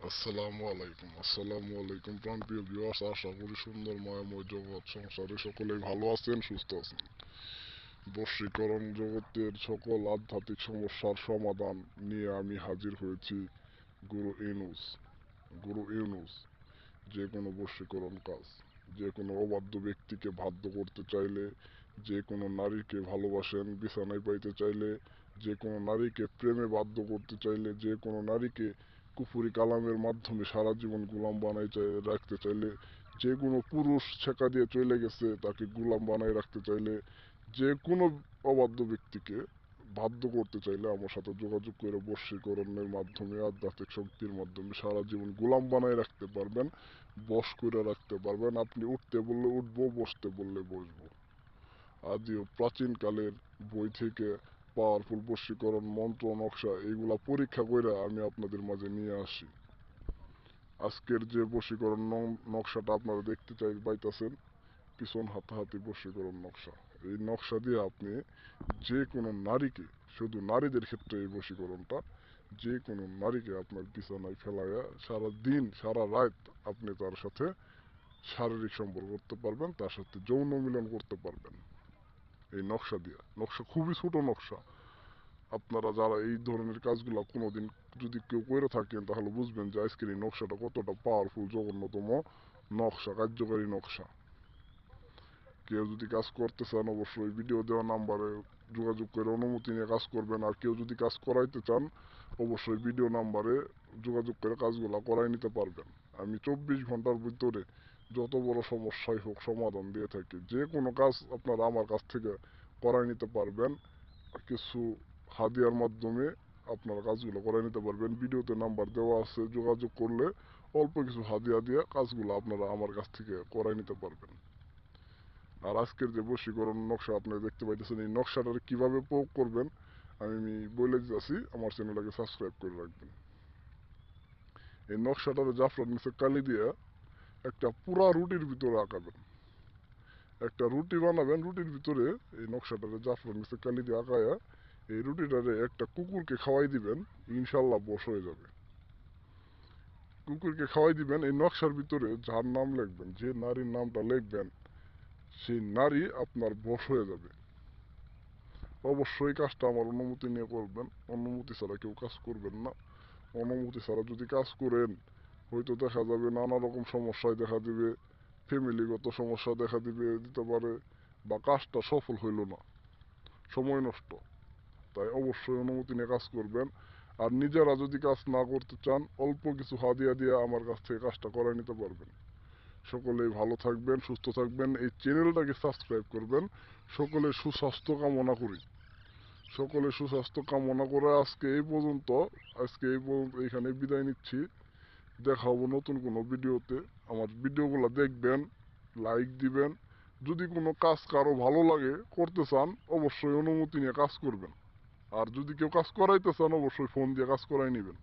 আসসালামু আলাইকুম প্রাণপ্রিয় ভিউয়ার্স, আশা করি সুন্দর ময়ময় জগৎ সংসারে সকলেই ভালো আছেন, সুস্থ আছেন। বশীকরণ জগতের সকল আধ্যাত্মিক সমস্যার সমাধান নিয়ে আমি হাজির হয়েছি। গুরু ইউনুস। গুরু ইউনুস যে কোনো বশীকরণ কাজ, যে কোনো অবাধ্য ব্যক্তিকে বাধ্য করতে চাইলে, যে কোনো নারীকে ভালোবাসেন বিছানায় পাইতে চাইলে, যে কোনো নারীকে প্রেমে বাধ্য করতে চাইলে, যে কোনো নারীকে কুফুরি কালামের মাধ্যমে সারা জীবন গোলাম বানাই রাখতে চাইলে, যে কোনো পুরুষ ছেঁকা দিয়ে চলে গেছে তাকে গোলাম বানাই রাখতে চাইলে, যে কোনো অবাধ্য ব্যক্তিকে বাধ্য করতে চাইলে আমার সাথে যোগাযোগ করে বশীকরণের মাধ্যমে আধ্যাত্মিক শক্তির মাধ্যমে সারা জীবন গোলাম বানায় রাখতে পারবেন, বশ করে রাখতে পারবেন। আপনি উঠতে বললে উঠবো, বসতে বললে বসবো। আদি ও প্রাচীনকালের বই থেকে পাওয়ারফুল বশীকরণ মন্ত্র নকশা এগুলা পরীক্ষা করে আমি আপনাদের মাঝে নিয়ে আসি। আজকের যে বশীকরণ নকশাটা আপনারা দেখতে পাইতেছেন, পিছন হাতাহাতি বশীকরণ নকশা। এই নকশা দিয়ে আপনি যে কোনো নারীকে, শুধু নারীদের ক্ষেত্রে এই বশীকরণটা, যে কোনো নারীকে আপনার বিছানায় ফেলাইয়া সারা দিন সারা রাত আপনি তার সাথে শারীরিক সম্পর্ক করতে পারবেন, তার সাথে যৌন মিলন করতে পারবেন এই নকশা দিয়ে। নকশা খুবই ছোট নকশা। আপনারা যারা এই ধরনের কাজগুলো কোনোদিন যদি কেউ করে থাকেন তাহলে বুঝবেন যে আজকের এই নকশাটা কতটা পাওয়ারফুল, জঘন্যতম নকশা, কার্যকারী নকশা। কেউ যদি কাজ করতে চান অবশ্যই ভিডিও দেওয়া নাম্বারে যোগাযোগ করে অনুমতি নিয়ে কাজ করবেন। আর কেউ যদি কাজ করাইতে চান অবশ্যই ভিডিও নাম্বারে যোগাযোগ করে কাজগুলো করাই নিতে পারবেন। আমি 24 ঘন্টার ভিতরে যত বড় সমস্যাই হোক সমাধান দিয়ে থাকি। যে কোনো কাজ আপনারা আমার কাছ থেকে করাই নিতে পারবেন। কিছু হাদিয়ার মাধ্যমে আপনারা কাজগুলো করাই নিতে পারবেন। ভিডিওতে নাম্বার দেওয়া আছে, যোগাযোগ করলে অল্প কিছু হাদিয়া দিয়ে কাজগুলো আপনারা আমার কাছ থেকে করাই নিতে পারবেন। আর আজকের যে বশীকরণ নকশা আপনারা দেখতে পাইতেছেন, এই নকশাটা কিভাবে প্রয়োগ করবেন আমি বলে দিতেছি, আমার চ্যানেলটাকে সাবস্ক্রাইব করে রাখবেন। এই নকশাটার জাফরান নিচে কালি দিয়ে একটা পুরা রুটির ভিতরে আঁকাবেন। একটা রুটি বানাবেন, রুটির ভিতরে এই নকশাটারে জাফরান নিচে কালি দিয়ে আঁকায়া এই রুটিটারে একটা কুকুরকে খাওয়াই দিবেন, ইনশাল্লাহ বশ হয়ে যাবে। কুকুরকে খাওয়াই দিবেন, এই নকশার ভিতরে যার নাম লিখবেন, যে নারীর নামটা লিখবেন সেই নারী আপনার বশ হয়ে যাবে। অবশ্যই কাজটা আমার অনুমতি নিয়ে করবেন, অনুমতি ছাড়া কেউ কাজ করবেন না। অনুমতি ছাড়া যদি কাজ করেন হয়তো দেখা যাবে নানা রকম সমস্যায় দেখা দিবে, ফ্যামিলিগত সমস্যা দেখা দিতে পারে, বা কাজটা সফল হইল না, সময় নষ্ট। তাই অবশ্যই অনুমতি নিয়ে কাজ করবেন। আর নিজেরা যদি কাজ না করতে চান অল্প কিছু হাদিয়া দিয়ে আমার কাছ থেকে কাজটা করাই নিতে পারবেন। সকলেই ভালো থাকবেন, সুস্থ থাকবেন, এই চ্যানেলটাকে সাবস্ক্রাইব করবেন। সকলের সুস্বাস্থ্য কামনা করি। সকলের সুস্বাস্থ্য কামনা করে আজকে এই পর্যন্ত এখানে বিদায় নিচ্ছি। দেখা হবো নতুন কোনো ভিডিওতে। আমার ভিডিওগুলো দেখবেন, লাইক দিবেন। যদি কোনো কাজ কারো ভালো লাগে করতে চান অবশ্যই অনুমতি নিয়ে কাজ করবেন। আর যদি কেউ কাজ করাইতে চান অবশ্যই ফোন দিয়ে কাজ করাই নেবেন।